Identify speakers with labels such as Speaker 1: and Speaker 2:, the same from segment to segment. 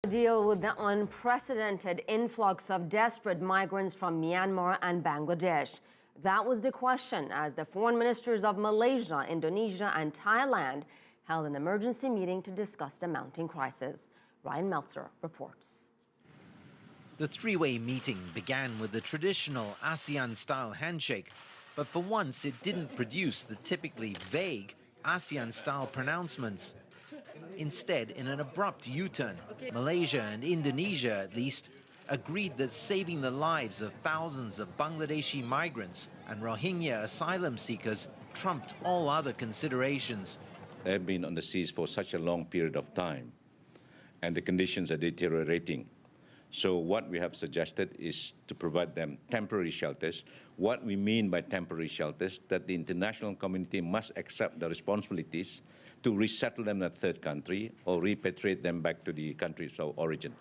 Speaker 1: Deal with the unprecedented influx of desperate migrants from Myanmar and Bangladesh. That was the question as the foreign ministers of Malaysia, Indonesia and Thailand held an emergency meeting to discuss the mounting crisis. Rian Maelzer reports.
Speaker 2: The three-way meeting began with the traditional ASEAN-style handshake, but for once it didn't produce the typically vague ASEAN-style pronouncements. Instead, in an abrupt U-turn, Malaysia and Indonesia, at least, agreed that saving the lives of thousands of Bangladeshi migrants and Rohingya asylum seekers trumped all other considerations.
Speaker 3: They've been on the seas for such a long period of time, and the conditions are deteriorating. So what we have suggested is to provide them temporary shelters. What we mean by temporary shelters, that the international community must accept the responsibilities to resettle them in a third country or repatriate them back to the countries of origin.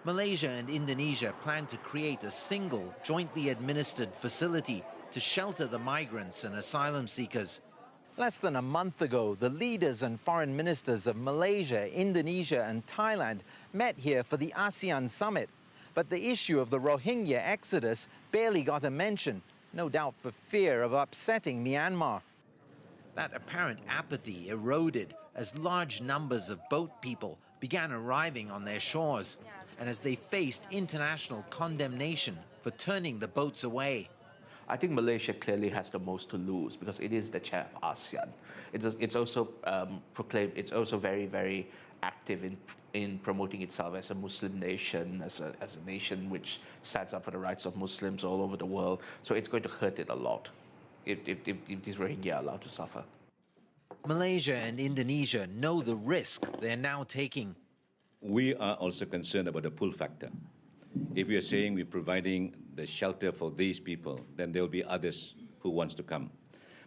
Speaker 2: Malaysia and Indonesia plan to create a single, jointly administered facility to shelter the migrants and asylum seekers. Less than a month ago, the leaders and foreign ministers of Malaysia, Indonesia and Thailand met here for the ASEAN summit. But the issue of the Rohingya exodus barely got a mention, no doubt for fear of upsetting Myanmar. That apparent apathy eroded as large numbers of boat people began arriving on their shores and as they faced international condemnation for turning the boats away.
Speaker 4: I think Malaysia clearly has the most to lose because it is the chair of ASEAN. It's also proclaimed. It's also very, very active in promoting itself as a Muslim nation, as a nation which stands up for the rights of Muslims all over the world. So it's going to hurt it a lot if these Rohingya are allowed to suffer.
Speaker 2: Malaysia and Indonesia know the risk they're now taking.
Speaker 3: We are also concerned about the pull factor. If we are saying we're providing the shelter for these people, then there will be others who wants to come.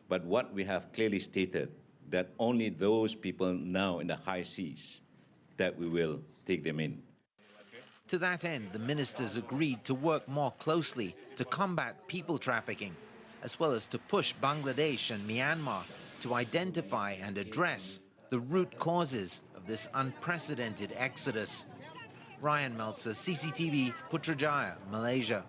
Speaker 3: But what we have clearly stated, that only those people now in the high seas, that we will take them in.
Speaker 2: To that end, the ministers agreed to work more closely to combat people trafficking, as well as to push Bangladesh and Myanmar to identify and address the root causes of this unprecedented exodus. Rian Maelzer, CCTV, Putrajaya, Malaysia.